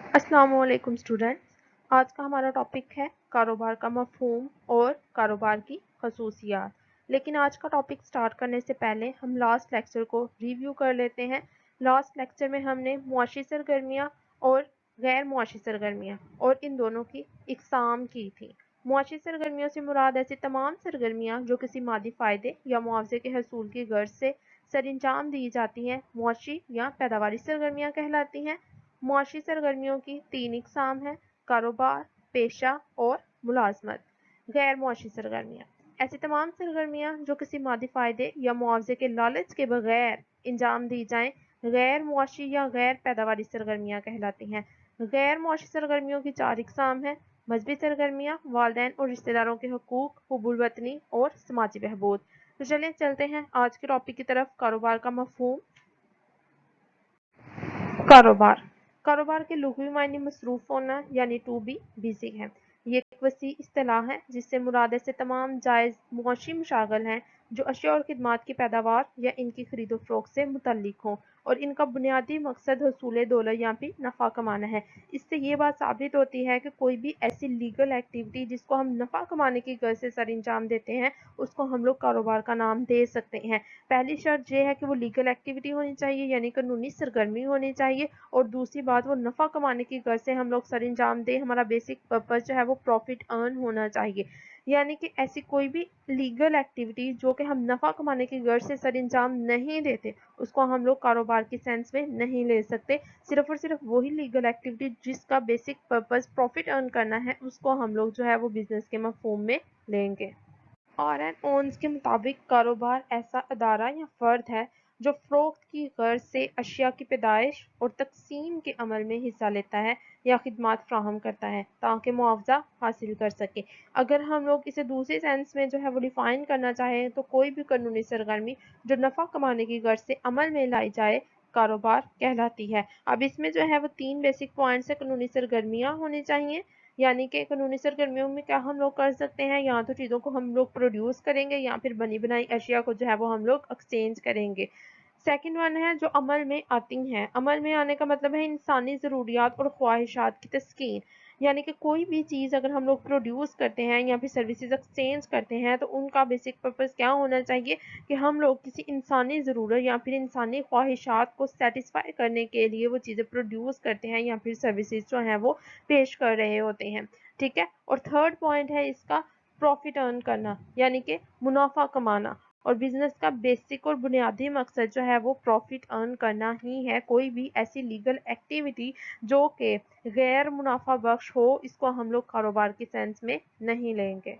अस्सलाम वालेकुम स्टूडेंट्स। आज का हमारा टॉपिक है कारोबार का मफ़हूम और कारोबार की खसूसियात। लेकिन आज का टॉपिक स्टार्ट करने से पहले हम लास्ट लेक्चर को रिव्यू कर लेते हैं। लास्ट लेक्चर में हमने मुआशी सरगर्मियाँ और गैर मुआशी सरगर्मियाँ और इन दोनों की इकसाम की थी। मुआशी सरगर्मियों से मुराद ऐसी तमाम सरगर्मियाँ जो किसी मादी फ़ायदे या मुआवजे के हसूल की गर्ज से सरअंजाम दी जाती हैं, मुआशी या पैदावारी सरगर्मियाँ कहलाती हैं। मुआशी सरगर्मियों की तीन इकसाम हैं: कारोबार, पेशा और मुलाजमत। गैर मुआशी सरगर्मियाँ ऐसी तमाम सरगर्मियाँ जो किसी मादी फ़ायदे या मुआवजे के लालच के बगैर अंजाम दी जाएं, गैर मुआशी या गैर पैदावारी सरगर्मियाँ कहलाती हैं। गैर मुआशी सरगर्मियों की चार इकसाम हैं: मजहबी सरगर्मियाँ, वालिदैन और रिश्तेदारों के हकूक, हुबुल वतनी और समाजी बहबूद। तो चलें चलते हैं आज के टॉपिक की तरफ, कारोबार का मफ़हूम। कारोबार कारोबार के लुग़वी मायने मसरूफ़ होना यानी टू बी बिज़ी है। ये एक वसी इस्तिलाह है जिससे मुराद ऐसे तमाम जायज़ मुआशी मशागल हैं जो अशिया और खिदमात की पैदावार या इनकी खरीदो फ़रोख्त से मुतल्लिक़ हों और इनका बुनियादी मकसद हसूल दौलत या फिर नफ़ा कमाना है। इससे ये बात साबित होती है कि कोई भी ऐसी लीगल एक्टिविटी जिसको हम नफ़ा कमाने की गर्ज से सरअंजाम देते हैं उसको हम लोग कारोबार का नाम दे सकते हैं। पहली शर्त ये है कि वो लीगल एक्टिविटी होनी चाहिए यानी कानूनी सरगर्मी होनी चाहिए, और दूसरी बात वो नफ़ा कमाने की गर्ज से हम लोग सरअंजाम दें। हमारा बेसिक पर्पज़ जो है वो प्रॉफिट अर्न होना चाहिए, यानी कि ऐसी कोई भी लीगल एक्टिविटी जो कि हम नफ़ा कमाने की गर्ज से सरअंजाम नहीं देते उसको हम लोग कारोबार की सेंस में नहीं ले सकते। सिर्फ और सिर्फ वही लीगल एक्टिविटी जिसका बेसिक पर्पज़ प्रॉफिट अर्न करना है उसको हम लोग जो है वो बिज़नेस के मफ़हूम में लेंगे। आर एन ओन्स के मुताबिक कारोबार ऐसा अदारा या फ़र्द है जो फ़रोख्त की गर्ज से अशिया की पैदाइश और तक़सीम के अमल में हिस्सा लेता है या खिदमात फ़राहम करता है ताकि मुआवजा हासिल कर सके। अगर हम लोग इसे दूसरे सेंस में जो है वो डिफ़ाइन करना चाहें तो कोई भी कानूनी सरगर्मी जो नफ़ा कमाने की गर्ज से अमल में लाई जाए कारोबार कहलाती है। अब इसमें जो है वो तीन बेसिक पॉइंट्स है। कानूनी सरगर्मियाँ होनी चाहिए, यानी कि कानूनी सरगर्मियों में क्या हम लोग कर सकते हैं, या तो चीज़ों को हम लोग प्रोड्यूस करेंगे या फिर बनी बनाई अशिया को जो है वो हम लोग एक्सचेंज करेंगे। सेकंड वन है जो अमल में आती हैं। अमल में आने का मतलब है इंसानी ज़रूरियात और ख्वाहिशात की तस्कीन, यानी कि कोई भी चीज़ अगर हम लोग प्रोड्यूस करते हैं या फिर सर्विसेज एक्सचेंज करते हैं तो उनका बेसिक पर्पज़ क्या होना चाहिए कि हम लोग किसी इंसानी ज़रूरत या फिर इंसानी ख्वाहिशात को सेटिस्फाई करने के लिए वो चीज़ें प्रोड्यूस करते हैं या फिर सर्विसेज जो हैं वो पेश कर रहे होते हैं। ठीक है। और थर्ड पॉइंट है इसका प्रॉफिट अर्न करना, यानी कि मुनाफा कमाना। और बिजनेस का बेसिक और बुनियादी मकसद जो है वो प्रॉफिट अर्न करना ही है। कोई भी ऐसी लीगल एक्टिविटी जो कि गैर मुनाफा बख्श हो इसको हम लोग कारोबार की सेंस में नहीं लेंगे।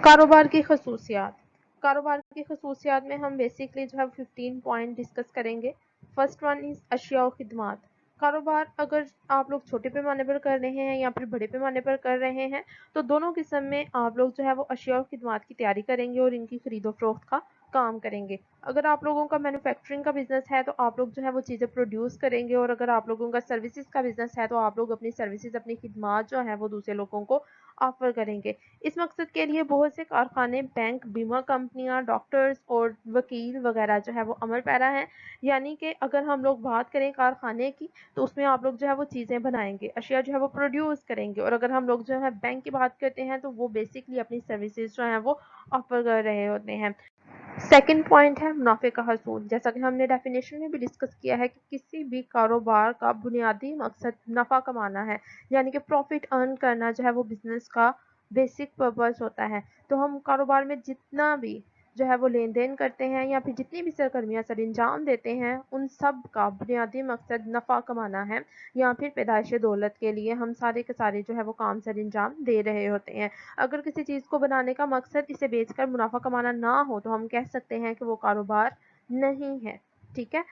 कारोबार की खसूसियात कारोबार की खसूसियात में हम बेसिकली जो है 15 पॉइंट डिस्कस करेंगे। फर्स्ट वन इज़ अशिया और खिदमात। कारोबार अगर आप लोग छोटे पैमाने पर कर रहे हैं या फिर बड़े पैमाने पर कर रहे हैं तो दोनों किस्म में आप लोग जो है वो अशिया और खिदमात की तैयारी करेंगे और इनकी खरीदो फरोख्त का काम करेंगे। अगर आप लोगों का मैन्युफैक्चरिंग का बिजनेस है तो आप लोग जो है वो चीज़ें प्रोड्यूस करेंगे, और अगर आप लोगों का सर्विसेज का बिजनेस है तो आप लोग अपनी सर्विसेज अपनी खिदमात जो है वो दूसरे लोगों को ऑफर करेंगे। इस मकसद के लिए बहुत से कारखाने, बैंक, बीमा कंपनियां, डॉक्टर्स और वकील वगैरह जो है वो अमल पैरा हैं। यानी कि अगर हम लोग बात करें कारखाने की तो उसमें आप लोग जो है वो चीज़ें बनाएंगे, अशिया जो है वो प्रोड्यूस करेंगे। और अगर हम लोग जो है बैंक की बात करते हैं तो वो बेसिकली अपनी सर्विसेज जो हैं वो ऑफर कर रहे होते हैं। सेकंड पॉइंट है मुनाफे का हसूल। जैसा कि हमने डेफिनेशन में भी डिस्कस किया है कि किसी भी कारोबार का बुनियादी मकसद नफ़ा कमाना है, यानी कि प्रॉफिट अर्न करना जो है वो बिजनेस का बेसिक पर्पस होता है। तो हम कारोबार में जितना भी जो है वो लेन देन करते हैं या फिर जितनी भी सरगर्मियाँ सरअंजाम देते हैं उन सब का बुनियादी मकसद नफ़ा कमाना है, या फिर पैदाइश दौलत के लिए हम सारे के सारे जो है वो काम सरअंजाम दे रहे होते हैं। अगर किसी चीज़ को बनाने का मकसद इसे बेचकर मुनाफा कमाना ना हो तो हम कह सकते हैं कि वो कारोबार नहीं है। ठीक है।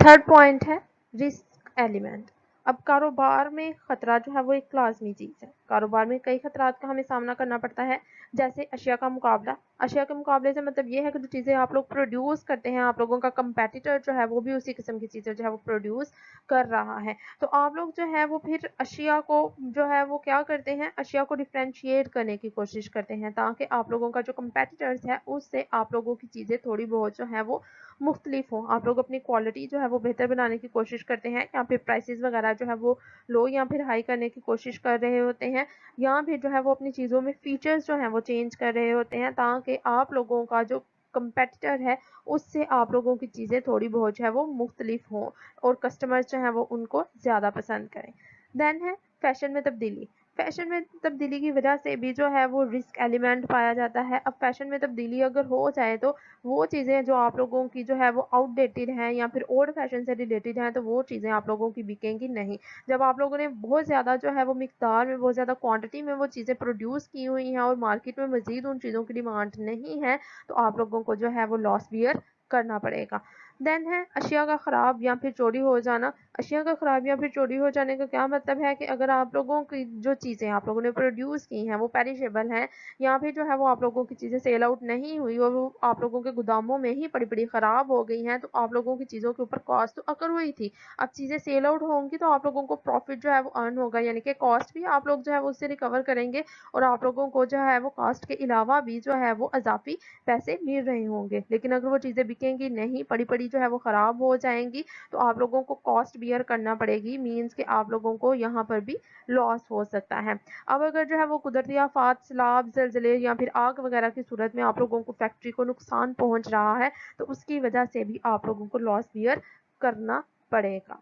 थर्ड पॉइंट है रिस्क एलिमेंट। अब कारोबार में खतरा जो है वो एक लाजमी चीज़ है। कारोबार में कई खतरात का हमें सामना करना पड़ता है, जैसे अशिया का मुकाबला। अशिया के मुकाबले से मतलब ये है कि जो चीज़ें आप लोग प्रोड्यूस करते हैं, आप लोगों का कंपेटिटर जो है वो भी उसी किस्म की चीज़ें जो है वो प्रोड्यूस कर रहा है, तो आप लोग जो है वो फिर अशिया को जो है वो क्या करते हैं, अशिया को डिफ्रेंशिएट करने की कोशिश करते हैं, ताकि आप लोगों का जो कंपेटिटर्स है उससे आप लोगों की चीज़ें थोड़ी बहुत जो है वो मुख्तलिफ हों। आप लोग अपनी क्वालिटी जो है वो बेहतर बनाने की कोशिश करते हैं, या फिर प्राइसेस वगैरह जो है वो लो या फिर हाई करने की कोशिश कर रहे होते हैं, या फिर जो है वो अपनी चीज़ों में फीचर्स जो हैं वो चेंज कर रहे होते हैं, ताकि आप लोगों का जो कंपेटिटर है उससे आप लोगों की चीज़ें थोड़ी बहुत जो है वो मुख्तलिफ हों और कस्टमर्स जो हैं वो उनको ज़्यादा पसंद करें। देन है फैशन में तब्दीली। फैशन में तब्दीली की वजह से भी जो है वो रिस्क एलिमेंट पाया जाता है। अब फैशन में तब्दीली अगर हो जाए तो वो चीज़ें जो आप लोगों की जो है वो आउटडेटेड हैं या फिर ओल्ड फैशन से रिलेटेड हैं, तो वो चीज़ें आप लोगों की बिकेंगी नहीं। जब आप लोगों ने बहुत ज़्यादा जो है वो मिकदार में, बहुत ज़्यादा क्वांटिटी में वो चीज़ें प्रोड्यूस की हुई हैं और मार्केट में मज़ीद उन चीज़ों की डिमांड नहीं है, तो आप लोगों को जो है वो लॉस बियर करना पड़ेगा। देन है अशिया का ख़राब या फिर चोरी हो जाना। अशिया का ख़राब या फिर चोरी हो जाने का क्या मतलब है कि अगर आप लोगों की जो चीज़ें आप लोगों ने प्रोड्यूस की हैं वो पेरिशेबल हैं, या फिर जो है वो आप लोगों की चीज़ें सेल आउट नहीं हुई और वो आप लोगों के गोदामों में ही पड़ी पड़ी ख़राब हो गई हैं, तो आप लोगों की चीज़ों के ऊपर कॉस्ट तो अकर हुई थी। अब चीज़ें सेल आउट होंगी तो आप लोगों को प्रॉफिट जो है वो अर्न होगा, यानी कि कॉस्ट भी आप लोग जो है वो उससे रिकवर करेंगे और आप लोगों को जो है वो कॉस्ट के अलावा भी जो है वो अजाफी पैसे मिल रहे होंगे। लेकिन अगर वो चीज़ें बिकेंगी नहीं, पड़ी पड़ी जो है वो ख़राब हो जाएंगी, तो आप लोगों को कॉस्ट बियर करना पड़ेगी, मीन्स कि आप लोगों को यहाँ पर भी लॉस हो सकता है। अब अगर जो है वो कुदरती आफात, सैलाब, ज़लज़ले या फिर आग वगैरह की सूरत में आप लोगों को फैक्ट्री को नुकसान पहुंच रहा है, तो उसकी वजह से भी आप लोगों को लॉस बियर करना पड़ेगा।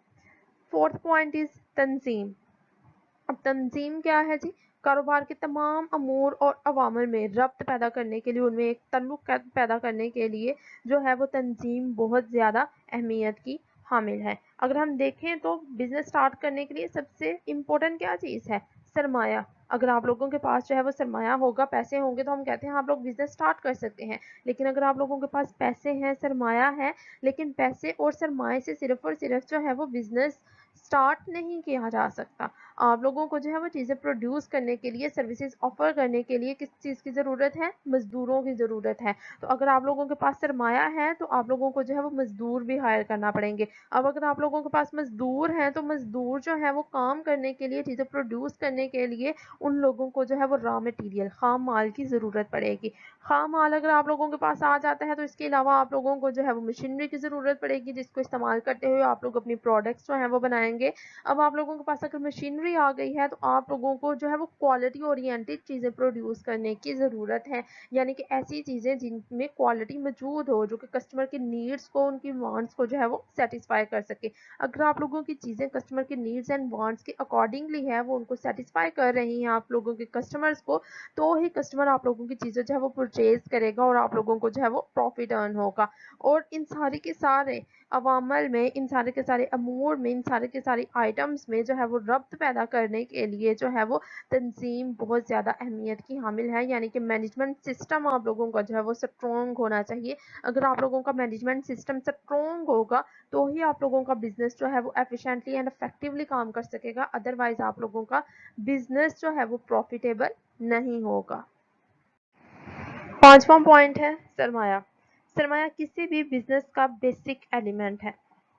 फोर्थ पॉइंट इज तंजीम। अब तंजीम क्या है जी? कारोबार के तमाम अमूर और अवामल में रब्त पैदा करने के लिए, उनमें एक तल्लुक पैदा करने के लिए जो है वो तंजीम बहुत ज़्यादा अहमियत की हामिल है। अगर हम देखें तो बिज़नेस स्टार्ट करने के लिए सबसे इम्पोर्टेंट क्या चीज़ है? सरमाया। अगर आप लोगों के पास जो है वो सरमाया होगा, पैसे होंगे, तो हम कहते हैं आप लोग बिज़नेस स्टार्ट कर सकते हैं। लेकिन अगर आप लोगों के पास पैसे हैं, सरमाया है, लेकिन पैसे और सरमाए से सिर्फ और सिर्फ जो है वो बिज़नेस स्टार्ट नहीं किया जा सकता। आप लोगों को जो है वो चीज़ें प्रोड्यूस करने के लिए, सर्विसेज ऑफर करने के लिए किस चीज़ की ज़रूरत है? मजदूरों की ज़रूरत है। तो अगर आप लोगों के पास सरमाया है तो आप लोगों को जो है वो मजदूर भी हायर करना पड़ेंगे। अब अगर आप लोगों के पास मजदूर हैं तो मजदूर जो है वो काम करने के लिए, चीज़ें प्रोड्यूस करने के लिए उन लोगों को जो है वो रॉ मटेरियल, खाम माल की ज़रूरत पड़ेगी। खाम माल अगर आप लोगों के पास आ जाता है तो इसके अलावा आप लोगों को जो है वो मशीनरी की ज़रूरत पड़ेगी, जिसको इस्तेमाल करते हुए आप लोग अपनी प्रोडक्ट्स जो हैं वो बनाएंगे। अब आप लोगों के पास अगर मशीनरी आ गई है तो आप लोगों को जो है वो क्वालिटी ओरिएंटेड चीज़ें प्रोड्यूस करने की ज़रूरत है, यानी कि ऐसी चीज़ें जिनमें क्वालिटी मौजूद हो, जो कि कस्टमर के नीड्स को, उनकी वांट्स को जो है वो सेटिस्फाई कर सके। अगर आप लोगों की चीज़ें कस्टमर के नीड्स एंड वांट्स के अकॉर्डिंगली है, वो उनको सेटिस्फाई कर रही हैं आप लोगों के कस्टमर्स को, तो ही कस्टमर आप लोगों की चीज़ें जो है वो परचेज करेगा और आप लोगों को जो है वो प्रॉफिट अर्न होगा। और इन सारे के सारे अवामल में, इन सारे के सारे अमूर में, इन सारे के सारे आइटम्स में जो है वो रब्त पैदा करने के लिए जो है वो तंजीम बहुत ज़्यादा अहमियत की हामिल है, यानी कि मैनेजमेंट सिस्टम आप लोगों का जो है वो स्ट्रॉन्ग होना चाहिए। अगर आप लोगों का मैनेजमेंट सिस्टम स्ट्रॉन्ग होगा तो ही आप लोगों का बिजनेस जो है वो एफिशिएंटली एंड इफेक्टिवली काम कर सकेगा, अदरवाइज आप लोगों का बिजनेस जो है वो प्रॉफिटेबल नहीं होगा। पांचवा पॉइंट है सरमाया। सरमाया किसी भी बिजनेस का बेसिक एलिमेंट है।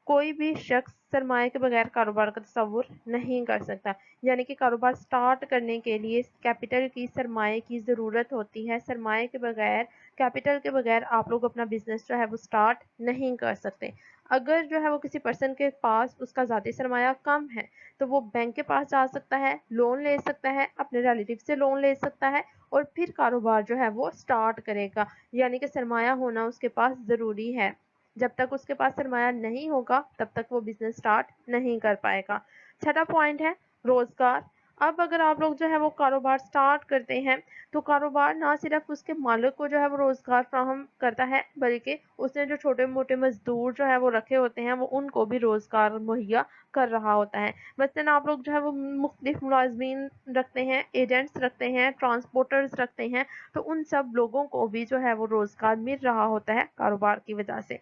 कोई भी शख्स सरमाए के बगैर कारोबार का तस्वुर नहीं कर सकता, यानी कि कारोबार स्टार्ट करने के लिए कैपिटल की, सरमाए की ज़रूरत होती है। सरमाए के बगैर, कैपिटल के बगैर आप लोग अपना बिजनेस जो है वो स्टार्ट नहीं कर सकते। अगर जो है वो किसी पर्सन के पास उसका ज़ाती सरमाया कम है तो वो बैंक के पास जा सकता है, लोन ले सकता है, अपने रिलेटिव से लोन ले सकता है और फिर कारोबार जो है वो स्टार्ट करेगा, यानी कि सरमाया होना उसके पास ज़रूरी है। जब तक उसके पास सरमाया नहीं होगा तब तक वो बिजनेस स्टार्ट नहीं कर पाएगा। छठा पॉइंट है रोजगार। अब अगर आप लोग जो है वो कारोबार स्टार्ट करते हैं तो कारोबार ना सिर्फ उसके मालिक को जो है वो रोजगार फ्राहम करता है, बल्कि उसने जो छोटे मोटे मजदूर जो है वो रखे होते हैं वो उनको भी रोजगार मुहैया कर रहा होता है। मसलन आप लोग जो है वो मुख्तलिफ मुलाजमीन रखते हैं, एजेंट्स रखते हैं, ट्रांसपोर्टर्स रखते हैं, तो उन सब लोगों को भी जो है वो रोजगार मिल रहा होता है कारोबार की वजह से।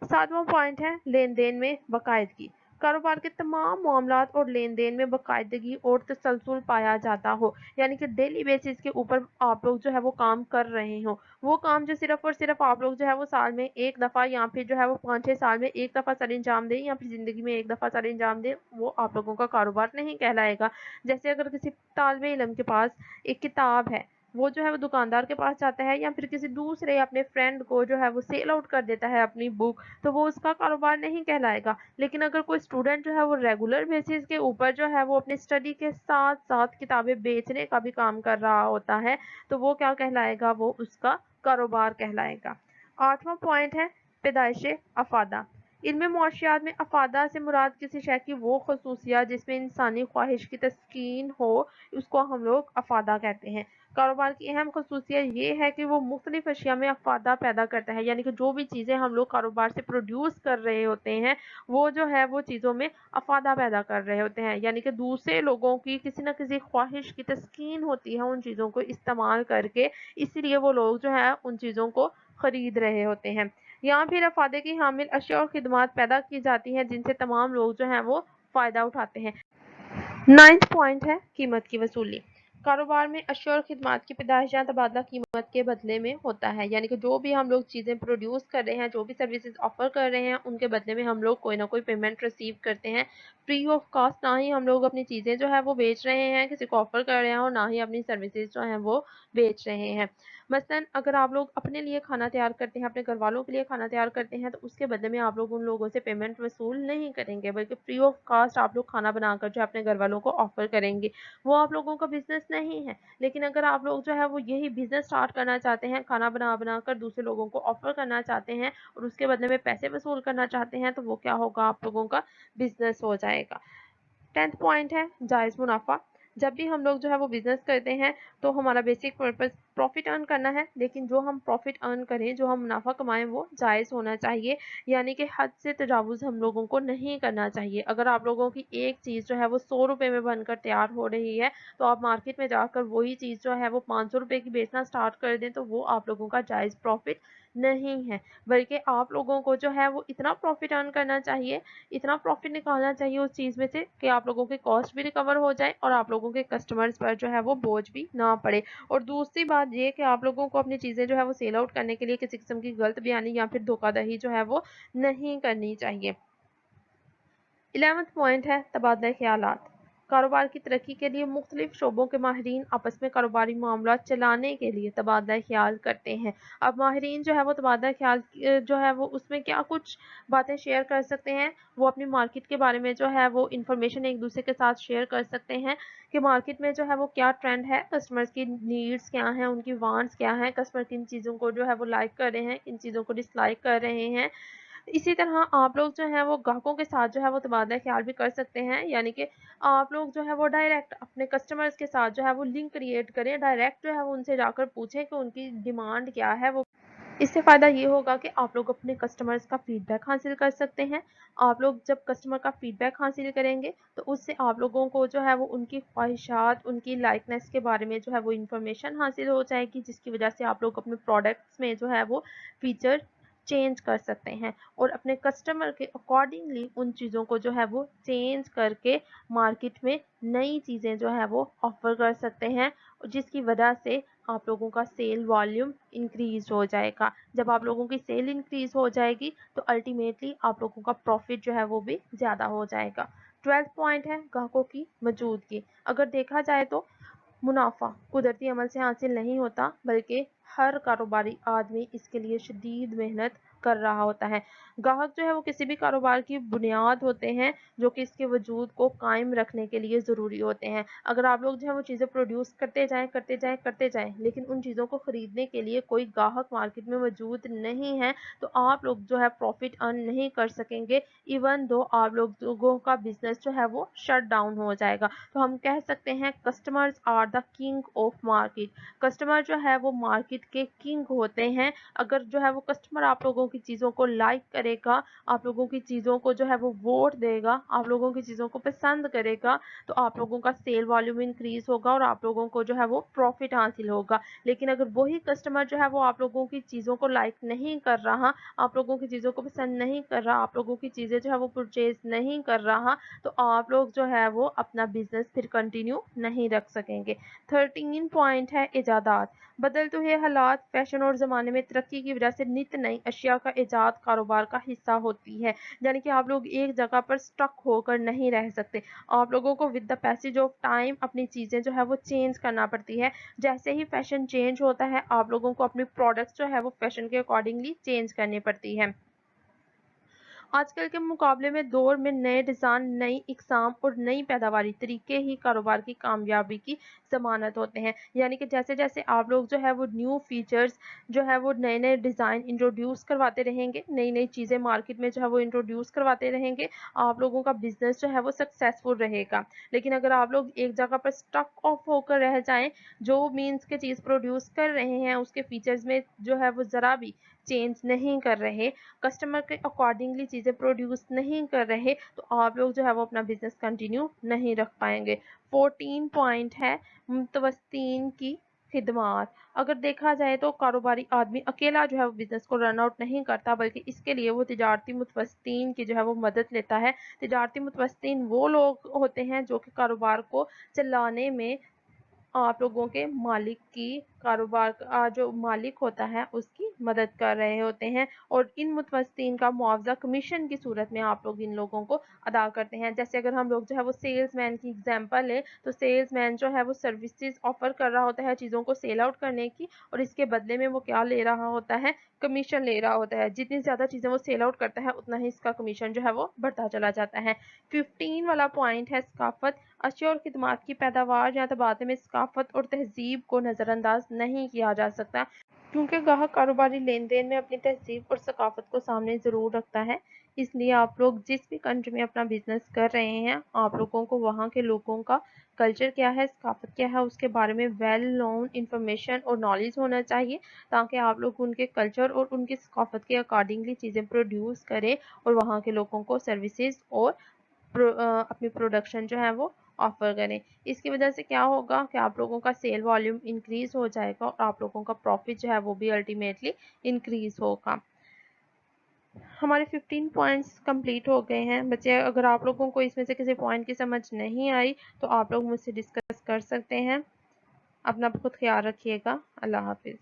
सातवां पॉइंट है लेन देन में बाकायदगी। कारोबार के तमाम मामलात और लेन देन में बाकायदगी और तसलसल पाया जाता हो, यानी कि डेली बेसिस के ऊपर आप लोग जो है वो काम कर रहे हो। वो काम जो सिर्फ और सिर्फ आप लोग जो है वो साल में एक दफ़ा या फिर जो है वो 5-6 साल में एक दफ़ा सर अंजाम दें या फिर ज़िंदगी में एक दफ़ा सर अंजाम दें, वो आप लोगों का कारोबार नहीं कहलाएगा। जैसे अगर किसी तालिबे इल्म के पास एक किताब है, वो जो है वो दुकानदार के पास जाता है या फिर किसी दूसरे अपने फ्रेंड को जो है वो सेल आउट कर देता है अपनी बुक, तो वो उसका कारोबार नहीं कहलाएगा। लेकिन अगर कोई स्टूडेंट जो है वो रेगुलर बेसिस के ऊपर जो है वो अपनी स्टडी के साथ साथ किताबें बेचने का भी काम कर रहा होता है, तो वो क्या कहलाएगा, वो उसका कारोबार कहलाएगा। 8वां पॉइंट है पैदाइश अफादा। इनमें मुआशियात में अफादा से मुराद किसी शय की वो खसूसियात जिसमें इंसानी ख्वाहिश की तस्कीन हो, उसको हम लोग अफादा कहते हैं। कारोबार की अहम खसूसियत ये है कि वो मुख्तलिफ अशिया में अफादा पैदा करता है, यानी कि जो भी चीज़ें हम लोग कारोबार से प्रोड्यूस कर रहे होते हैं, वो जो है वो चीज़ों में अफादा पैदा कर रहे होते हैं, यानी कि दूसरे लोगों की किसी न किसी ख्वाहिश की तस्कीन होती है उन चीज़ों को इस्तेमाल करके, इसीलिए वो लोग जो है उन चीज़ों को खरीद रहे होते हैं। यहाँ फिर अफादे की हामिल अशिया और खिदमात पैदा की जाती हैं जिनसे तमाम लोग जो हैं वो फ़ायदा उठाते हैं। 9th पॉइंट है कीमत की वसूली। कारोबार में अशिया और खिदमात की पैदाइश या तबादला कीमत के बदले में होता है, यानी कि जो भी हम लोग चीज़ें प्रोड्यूस कर रहे हैं, जो भी सर्विसेज ऑफर कर रहे हैं, उनके बदले में हम लोग कोई ना कोई पेमेंट रिसीव करते हैं फ्री ऑफ कॉस्ट। ना ही हम लोग अपनी चीज़ें जो है वो बेच रहे हैं, किसी को ऑफर कर रहे हैं, और ना ही अपनी सर्विसेज जो हैं वो बेच रहे हैं। मसलन अगर आप लोग अपने लिए खाना तैयार करते हैं, अपने घर वालों के लिए खाना तैयार करते हैं, तो उसके बदले में आप लोग उन लोगों से पेमेंट वसूल नहीं करेंगे, बल्कि फ्री ऑफ कॉस्ट आप लोग खाना बनाकर जो अपने घर वालों को ऑफर करेंगे। वो आप लोगों का बिजनेस नहीं है। लेकिन अगर आप लोग जो है वो यही बिजनेस स्टार्ट करना चाहते हैं, खाना बना कर दूसरे लोगों को ऑफर करना चाहते हैं और उसके बदले में पैसे वसूल करना चाहते हैं, तो वो क्या होगा, आप लोगों का बिजनेस हो जाएगा। 10th पॉइंट है जायज़ मुनाफा। जब भी हम लोग जो है वो बिजनेस करते हैं, तो हमारा बेसिक पर्पस प्रॉफिट अर्न करना है, लेकिन जो हम प्रॉफिट अर्न करें, जो हम मुनाफा कमाएं, वो जायज़ होना चाहिए, यानी कि हद से तजावुज़ हम लोगों को नहीं करना चाहिए। अगर आप लोगों की एक चीज़ जो है वो 100 रुपये में बनकर तैयार हो रही है, तो आप मार्केट में जाकर वही चीज़ जो है वो 500 रुपये की बेचना स्टार्ट कर दें, तो वो आप लोगों का जायज़ प्रॉफिट नहीं है। बल्कि आप लोगों को जो है वो इतना प्रॉफिट अर्न करना चाहिए, इतना प्रॉफिट निकालना चाहिए उस चीज़ में से कि आप लोगों के कॉस्ट भी रिकवर हो जाए और आप लोगों के कस्टमर्स पर जो है वो बोझ भी ना पड़े। और दूसरी बात ये कि आप लोगों को अपनी चीज़ें जो है वो सेल आउट करने के लिए किसी किस्म की गलत बयानी या फिर धोखाधड़ी जो है वो नहीं करनी चाहिए। 11th पॉइंट है तबादला ख्यालात। कारोबार की तरक्की के लिए मुख्तलिफ शोबों के माहिरीन आपस में कारोबारी मामला चलाने के लिए तबादला ख्याल करते हैं। अब माहिरीन जो है वो तबादला ख्याल जो है वो उसमें क्या कुछ बातें शेयर कर सकते हैं, वो अपनी मार्केट के बारे में जो है वो इंफॉर्मेशन एक दूसरे के साथ शेयर कर सकते हैं कि मार्केट में जो है वो क्या ट्रेंड है, कस्टमर्स की नीड्स क्या हैं, उनकी वांट्स क्या हैं, कस्टमर किन चीज़ों को जो है वो लाइक कर रहे हैं, किन चीज़ों को डिसलाइक कर रहे हैं। इसी तरह आप लोग जो है वो ग्राहकों के साथ जो है वो तबादला ख्याल भी कर सकते हैं, यानी कि आप लोग जो है वो डायरेक्ट अपने कस्टमर्स के साथ जो है वो लिंक क्रिएट करें, डायरेक्ट जो है वो उनसे जाकर पूछें कि उनकी डिमांड क्या है। वो इससे फ़ायदा ये होगा कि आप लोग अपने कस्टमर्स का फीडबैक हासिल कर सकते हैं। आप लोग जब कस्टमर का फीडबैक हासिल करेंगे, तो उससे आप लोगों को जो है वो उनकी ख्वाहिशात, उनकी लाइकनेस के बारे में जो है वो इन्फॉर्मेशन हासिल हो जाएगी, जिसकी वजह से आप लोग अपने प्रोडक्ट्स में जो है वो फीचर चेंज कर सकते हैं और अपने कस्टमर के अकॉर्डिंगली उन चीज़ों को जो है वो चेंज करके मार्केट में नई चीज़ें जो है वो ऑफ़र कर सकते हैं, जिसकी वजह से आप लोगों का सेल वॉल्यूम इंक्रीज हो जाएगा। जब आप लोगों की सेल इंक्रीज हो जाएगी, तो अल्टीमेटली आप लोगों का प्रॉफिट जो है वो भी ज़्यादा हो जाएगा। 12th पॉइंट है ग्राहकों की मौजूदगी। अगर देखा जाए तो मुनाफा कुदरती अमल से हासिल नहीं होता, बल्कि हर कारोबारी आदमी इसके लिए शदीद मेहनत कर रहा होता है। ग्राहक जो है वो किसी भी कारोबार की बुनियाद होते हैं, जो कि इसके वजूद को कायम रखने के लिए ज़रूरी होते हैं। अगर आप लोग जो है वो चीज़ें प्रोड्यूस करते जाएं, लेकिन उन चीज़ों को ख़रीदने के लिए कोई ग्राहक मार्केट में मौजूद नहीं है, तो आप लोग जो है प्रॉफिट अर्न नहीं कर सकेंगे, इवन दो आप लोगों का बिजनेस जो है वो शट डाउन हो जाएगा। तो हम कह सकते हैं customers are the king of market. Customer जो है वो मार्केट के किंग होते हैं। अगर जो है वो कस्टमर आप लोगों की चीज़ों को लाइक करेगा, आप लोगों की चीज़ों को जो है वो वोट देगा, आप लोगों की चीज़ों को पसंद करेगा, तो आप लोगों का सेल वॉल्यूम इंक्रीज होगा और आप लोगों को जो है वो प्रॉफिट हासिल होगा। लेकिन अगर वही कस्टमर जो है वो आप लोगों की चीज़ों को लाइक नहीं कर रहा, आप लोगों की चीज़ों को पसंद नहीं कर रहा, आप लोगों की चीज़ें जो है वो परचेज नहीं कर रहा, तो आप लोग जो है वो अपना बिजनेस फिर कंटिन्यू नहीं रख सकेंगे। 13 पॉइंट है इजादात। बदलते हुए हालात, फैशन और ज़माने में तरक्की की वजह से नित नई अशिया का ईजाद कारोबार का हिस्सा होती है। यानी कि आप लोग एक जगह पर स्टक होकर नहीं रह सकते, आप लोगों को with the passage of time अपनी चीज़ें जो है वो चेंज करना पड़ती है। जैसे ही फैशन चेंज होता है, आप लोगों को अपनी प्रोडक्ट्स जो है वो फैशन के अकॉर्डिंगली चेंज करनी पड़ती है। आजकल के मुकाबले में दौर में नए डिज़ाइन, नई इकसाम और नई पैदावारी तरीके ही कारोबार की कामयाबी की ज़मानत होते हैं। यानी कि जैसे जैसे आप लोग जो है वो न्यू फीचर्स जो है वो नए नए डिज़ाइन इंट्रोड्यूस करवाते रहेंगे, नई नई चीज़ें मार्केट में जो है वो इंट्रोड्यूस करवाते रहेंगे, आप लोगों का बिजनेस जो है वो सक्सेसफुल रहेगा। लेकिन अगर आप लोग एक जगह पर स्टक ऑफ होकर रह जाएं, जो मीन्स के चीज़ प्रोड्यूस कर रहे हैं उसके फीचर्स में जो है वो ज़रा भी चेंज नहीं कर रहे, कस्टमर के अकॉर्डिंगली चीज़ें प्रोड्यूस नहीं कर रहे, तो आप लोग जो है वो अपना बिजनेस कंटिन्यू नहीं रख पाएंगे। 14 पॉइंट है मुतवस्तिन की खिदमात। अगर देखा जाए तो कारोबारी आदमी अकेला जो है वो बिजनेस को रन आउट नहीं करता, बल्कि इसके लिए वो तिजारती मुतवस्तिन की जो है वो मदद लेता है। तिजारती मुतवस्तिन वो लोग होते हैं जो कि कारोबार को चलाने में आप लोगों के मालिक की कारोबार का जो मालिक होता है उसकी मदद कर रहे होते हैं, और इन मुतवस्तिन का मुआवजा कमीशन की सूरत में आप लोग इन लोगों को अदा करते हैं। जैसे अगर हम लोग जो है वो सेल्समैन की एग्जांपल लें, तो सेल्समैन जो है वो सर्विसेज ऑफर कर रहा होता है चीज़ों को सेल आउट करने की, और इसके बदले में वो क्या ले रहा होता है, कमीशन ले रहा होता है। जितनी ज़्यादा चीज़ें वो सेल आउट करता है उतना ही इसका कमीशन जो है वो बढ़ता चला जाता है। 15 वाला पॉइंट है सकाफत। अशिया और खिदमात की पैदावार या तबादले में सकाफत और तहजीब को नज़रअंदाज नहीं किया जा सकता, क्योंकि ग्राहक कारोबारी लेन देन में अपनी तहजीब और सकाफत को सामने ज़रूर रखता है। इसलिए आप लोग जिस भी कंट्री में अपना बिजनेस कर रहे हैं, आप लोगों को वहाँ के लोगों का कल्चर क्या है, सकाफत क्या है, उसके बारे में वेल नोन इंफॉर्मेशन और नॉलेज होना चाहिए, ताकि आप लोग उनके कल्चर और उनकी सकाफत के अकॉर्डिंगली चीज़ें प्रोड्यूस करें और वहाँ के लोगों को सर्विसेज और अपनी प्रोडक्शन जो है वो ऑफर करें। इसकी वजह से क्या होगा कि आप लोगों का सेल वॉल्यूम इंक्रीज हो जाएगा और आप लोगों का प्रॉफिट जो है वो भी अल्टीमेटली इंक्रीज होगा। हमारे 15 पॉइंट्स कंप्लीट हो गए हैं बच्चे। अगर आप लोगों को इसमें से किसी पॉइंट की समझ नहीं आई तो आप लोग मुझसे डिस्कस कर सकते हैं। अपना बहुत ख्याल रखिएगा। अल्लाह हाफिज़।